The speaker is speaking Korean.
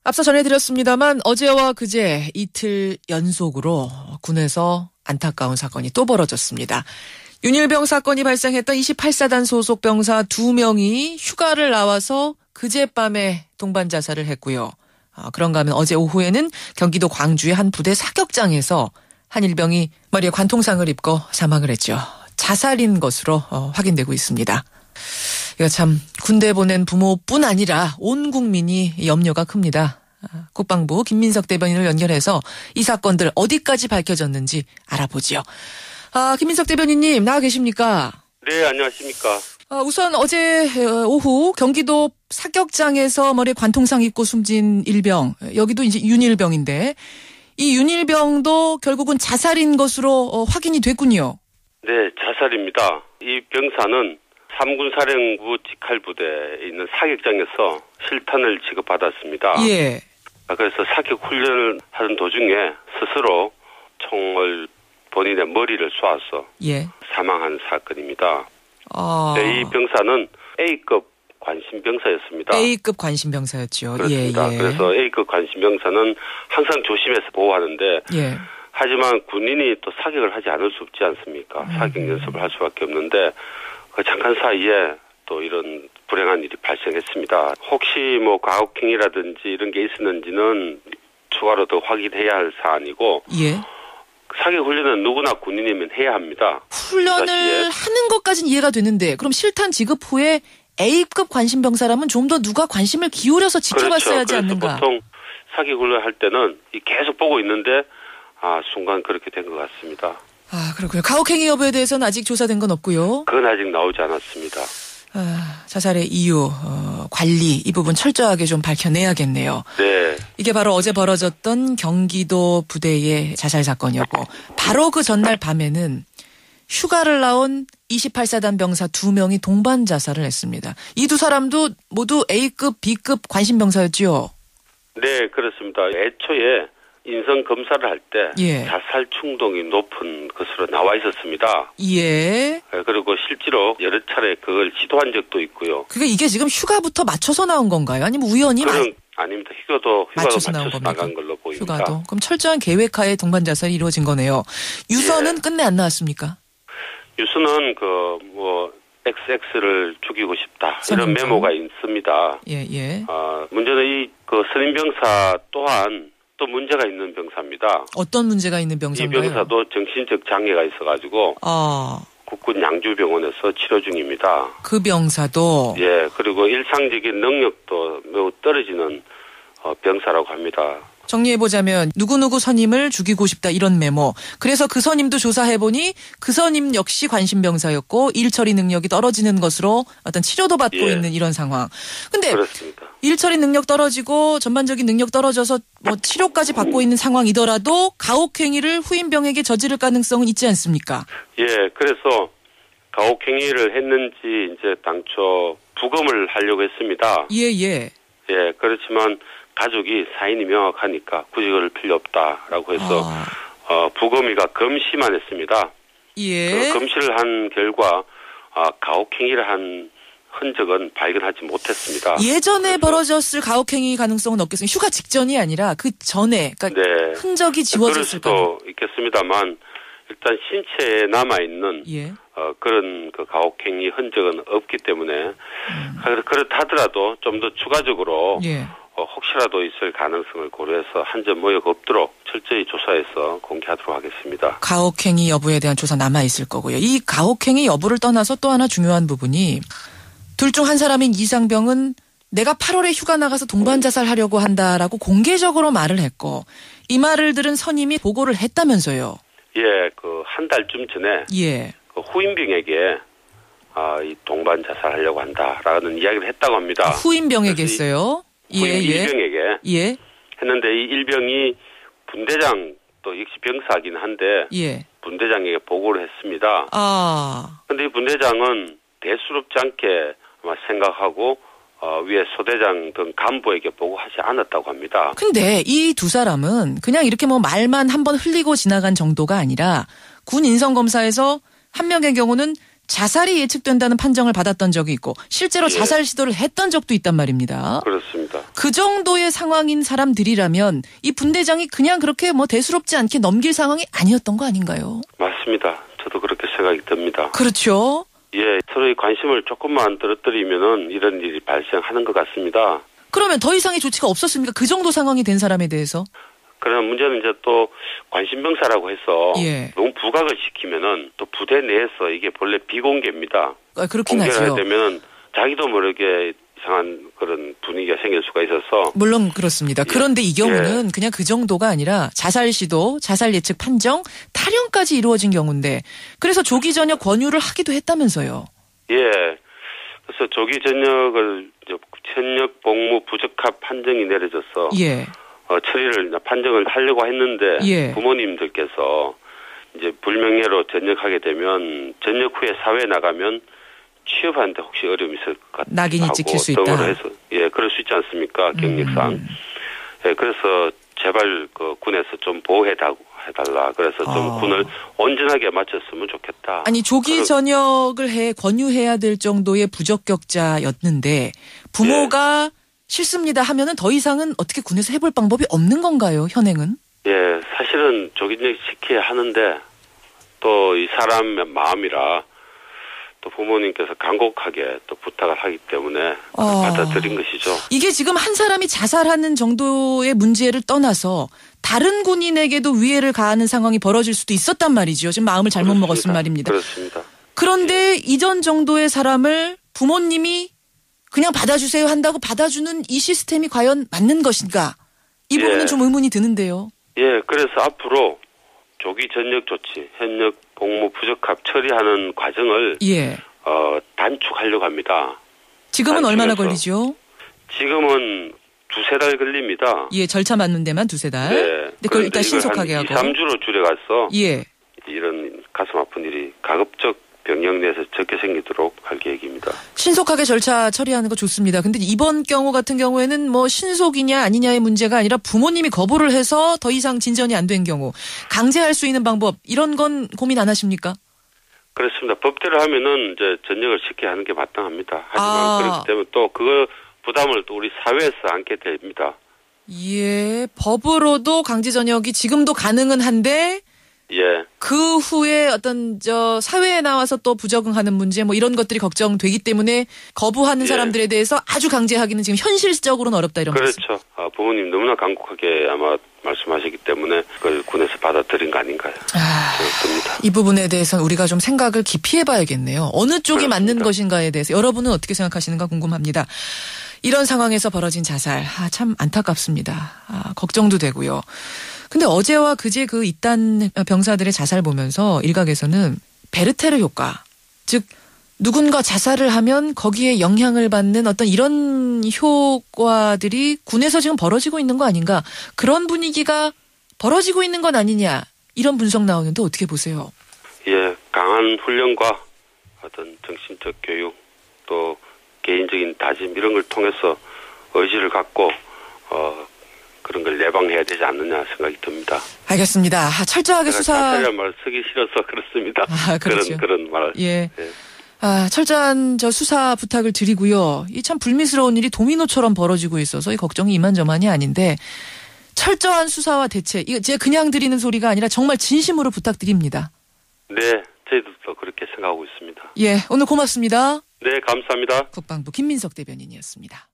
앞서 전해드렸습니다만 어제와 그제 이틀 연속으로 군에서 안타까운 사건이 또 벌어졌습니다. 윤일병 사건이 발생했던 28사단 소속 병사 2명이 휴가를 나와서 그제밤에 동반 자살을 했고요. 그런가 하면 어제 오후에는 경기도 광주의 한 부대 사격장에서 한 일병이 머리에 관통상을 입고 사망을 했죠. 자살인 것으로 확인되고 있습니다. 이거 참 군대 보낸 부모뿐 아니라 온 국민이 염려가 큽니다. 국방부 김민석 대변인을 연결해서 이 사건들 어디까지 밝혀졌는지 알아보죠. 김민석 대변인님 나와 계십니까? 네, 안녕하십니까. 우선 어제 오후 경기도 사격장에서 머리에 관통상 입고 숨진 일병, 여기도 이제 윤일병인데 이 윤일병도 결국은 자살인 것으로 확인이 됐군요. 네, 자살입니다. 이 병사는 3군 사령부 직할부대에 있는 사격장에서 실탄을 지급받았습니다. 예. 그래서 사격 훈련을 하던 도중에 스스로 총을 본인의 머리를 쏘아서 사망한 사건입니다. 네, 이 병사는 A급 관심병사였습니다. A급 관심병사였죠. 그렇습니다. 그래서 A급 관심병사는 항상 조심해서 보호하는데 하지만 군인이 또 사격을 하지 않을 수 없지 않습니까? 사격 연습을 할 수밖에 없는데 그 잠깐 사이에 또 이런 불행한 일이 발생했습니다. 혹시 뭐 가혹행위라든지 이런 게 있었는지는 추가로 더 확인해야 할 사안이고 사격 훈련은 누구나 군인이면 해야 합니다. 훈련을 하는 것까지는 이해가 되는데 그럼 실탄 지급 후에 A급 관심병사라면 좀 더 누가 관심을 기울여서 지켜봤어야 하지 않는가? 보통 사격 훈련할 때는 계속 보고 있는데 순간 그렇게 된 것 같습니다. 그렇군요. 가혹행위 여부에 대해서는 아직 조사된 건 없고요. 그건 아직 나오지 않았습니다. 자살의 이유, 관리 이 부분 철저하게 좀 밝혀내야겠네요. 네. 이게 바로 어제 벌어졌던 경기도 부대의 자살 사건이었고 바로 그 전날 밤에는 휴가를 나온 28사단 병사 2명이 동반 자살을 했습니다. 이 두 사람도 모두 A급, B급 관심병사였죠? 네, 그렇습니다. 애초에 인성 검사를 할 때 자살 충동이 높은 것으로 나와 있었습니다. 그리고 실제로 여러 차례 그걸 시도한 적도 있고요. 이게 지금 휴가부터 맞춰서 나온 건가요? 아니면 우연히? 아닙니다. 휴가도 맞춰서 나간 걸로 보입니다. 휴가도. 그럼 철저한 계획하에 동반 자살이 이루어진 거네요. 유서는 끝내 안 나왔습니까? 유서는 XX를 죽이고 싶다. 이런 메모가 있습니다. 문제는 이 선임병사 또한 또 문제가 있는 병사입니다. 어떤 문제가 있는 병사인가요? 이 병사도 정신적 장애가 있어가지고 국군 양주병원에서 치료 중입니다. 그 병사도? 그리고 일상적인 능력도 매우 떨어지는 병사라고 합니다. 정리해보자면 누구누구 선임을 죽이고 싶다 이런 메모. 그래서 그 선임도 조사해보니 그 선임 역시 관심병사였고 일처리 능력이 떨어지는 것으로 어떤 치료도 받고 있는 이런 상황. 근데 그렇습니다. 일처리 능력 떨어지고 전반적인 능력 떨어져서 치료까지 받고 있는 상황이더라도 가혹행위를 후임병에게 저지를 가능성은 있지 않습니까? 그래서 가혹행위를 했는지 이제 당초 부검을 하려고 했습니다. 그렇지만 가족이 사인이 명확하니까 굳이 그럴 필요 없다라고 해서 부검의가 검시만 했습니다. 그 검시를 한 결과 가혹행위를 한 흔적은 발견하지 못했습니다. 예전에 벌어졌을 가혹행위 가능성은 없겠습니까? 휴가 직전이 아니라 그 전에 흔적이 지워졌을 그럴 수도 있겠습니다만 일단 신체에 남아있는 그런 가혹행위 흔적은 없기 때문에 그렇다 하더라도 좀 더 추가적으로 혹시라도 있을 가능성을 고려해서 한 점 모욕 없도록 철저히 조사해서 공개하도록 하겠습니다. 가혹행위 여부에 대한 조사 남아있을 거고요. 이 가혹행위 여부를 떠나서 또 하나 중요한 부분이 둘 중 한 사람인 이상병은 내가 8월에 휴가 나가서 동반 자살하려고 한다라고 공개적으로 말을 했고 이 말을 들은 선임이 보고를 했다면서요. 한 달쯤 전에 후임병에게 이 동반 자살하려고 한다라는 이야기를 했다고 합니다. 후임병에게 했어요? 일병에게 했는데 이 일병이 분대장 또 역시 병사긴 한데 분대장에게 보고를 했습니다. 근데 이 분대장은 대수롭지 않게 아마 생각하고 위에 소대장 등 간부에게 보고하지 않았다고 합니다. 근데 이 두 사람은 그냥 이렇게 말만 한번 흘리고 지나간 정도가 아니라 군 인성검사에서 한 명의 경우는 자살이 예측된다는 판정을 받았던 적이 있고 실제로 자살 시도를 했던 적도 있단 말입니다. 그렇습니다. 그 정도의 상황인 사람들이라면 이 분대장이 그냥 그렇게 뭐 대수롭지 않게 넘길 상황이 아니었던 거 아닌가요? 맞습니다. 저도 그렇게 생각이 듭니다. 그렇죠. 예, 서로의 관심을 조금만 떨어뜨리면은 이런 일이 발생하는 것 같습니다. 그러면 더 이상의 조치가 없었습니까? 그 정도 상황이 된 사람에 대해서? 그러나 문제는 이제 또 관심병사라고 해서 예. 너무 부각을 시키면은 또 부대 내에서 이게 본래 비공개입니다. 그렇긴 공개를 하죠. 하게 되면 자기도 모르게 이상한 그런 분위기가 생길 수가 있어서. 물론 그렇습니다. 그런데 이 경우는 예. 그냥 그 정도가 아니라 자살 시도, 자살 예측 판정, 탈영까지 이루어진 경우인데 그래서 조기 전역 권유를 하기도 했다면서요. 예. 그래서 조기 전역을 현역 복무 부적합 판정이 내려져서 예. 처리를 판정을 하려고 했는데 예. 부모님들께서 이제 불명예로 전역하게 되면 전역 후에 사회에 나가면 취업하는데 혹시 어려움이 있을 것 같다고 낙인이 찍힐 수 있다. 등으로 해서 예 그럴 수 있지 않습니까 경력상. 예 그래서 제발 그 군에서 좀 보호해달라. 그래서 좀 군을 온전하게 마쳤으면 좋겠다. 아니 조기 전역을 권유해야 될 정도의 부적격자였는데 부모가 싫습니다 하면은 더 이상은 어떻게 군에서 해볼 방법이 없는 건가요? 현행은? 예 사실은 조기 전역 시켜야 하는데 또 이 사람 마음이라 또 부모님께서 간곡하게 또 부탁을 하기 때문에 받아들인 것이죠. 이게 지금 한 사람이 자살하는 정도의 문제를 떠나서 다른 군인에게도 위해를 가하는 상황이 벌어질 수도 있었단 말이죠. 지금 마음을 잘못 먹었은 말입니다. 그렇습니다. 그런데 이전 정도의 사람을 부모님이 그냥 받아주세요 한다고 받아주는 이 시스템이 과연 맞는 것인가? 이 부분은 좀 의문이 드는데요. 예, 그래서 앞으로 조기 전역 조치, 현역 복무 부적합 처리하는 과정을 단축하려고 합니다. 지금은 얼마나 걸리죠? 지금은 2-3달 걸립니다. 예, 절차 맞는 데만 2-3달. 네. 근데 그걸 일단 신속하게 하고. 2-3주로 줄여가서 예. 이런 가슴 아픈 일이 가급적 병역 내에서 적게 생기도록 할 계획입니다. 신속하게 절차 처리하는 거 좋습니다. 근데 이번 경우 같은 경우에는 뭐 신속이냐 아니냐의 문제가 아니라 부모님이 거부를 해서 더 이상 진전이 안 된 경우 강제할 수 있는 방법 이런 건 고민 안 하십니까? 그렇습니다. 법대로 하면은 이제 전역을 시켜야 하는 게 마땅합니다. 하지만 그렇기 때문에 또 그거 부담을 또 우리 사회에서 안게 됩니다. 예, 법으로도 강제 전역이 지금도 가능은 한데 예. 그 후에 어떤 사회에 나와서 또 부적응하는 문제 뭐 이런 것들이 걱정되기 때문에 거부하는 사람들에 대해서 아주 강제하기는 지금 현실적으로는 어렵다 이런 그렇죠. 말씀. 부모님 너무나 간곡하게 아마 말씀하시기 때문에 그걸 군에서 받아들인 거 아닌가요? 생각됩니다. 이 부분에 대해서는 우리가 좀 생각을 깊이 해봐야겠네요. 어느 쪽이 맞는 것인가에 대해서 여러분은 어떻게 생각하시는가 궁금합니다. 이런 상황에서 벌어진 자살 참 안타깝습니다. 걱정도 되고요. 근데 어제와 그제 그 이딴 병사들의 자살 보면서 일각에서는 베르테르 효과, 즉 누군가 자살을 하면 거기에 영향을 받는 어떤 이런 효과들이 군에서 지금 벌어지고 있는 거 아닌가, 그런 분위기가 벌어지고 있는 건 아니냐, 이런 분석 나오는데 어떻게 보세요? 예, 강한 훈련과 어떤 정신적 교육 또 개인적인 다짐 이런 걸 통해서 의지를 갖고 그런 걸 예방해야 되지 않느냐 생각이 듭니다. 알겠습니다. 철저하게 수사. 자세한 말 쓰기 싫어서 그렇습니다. 그렇죠. 그런 말. 예. 철저한 수사 부탁을 드리고요. 이 참 불미스러운 일이 도미노처럼 벌어지고 있어서 이 걱정이 이만저만이 아닌데 철저한 수사와 대책. 이거 제가 그냥 드리는 소리가 아니라 정말 진심으로 부탁드립니다. 네, 저희도 그렇게 생각하고 있습니다. 예, 오늘 고맙습니다. 네, 감사합니다. 국방부 김민석 대변인이었습니다.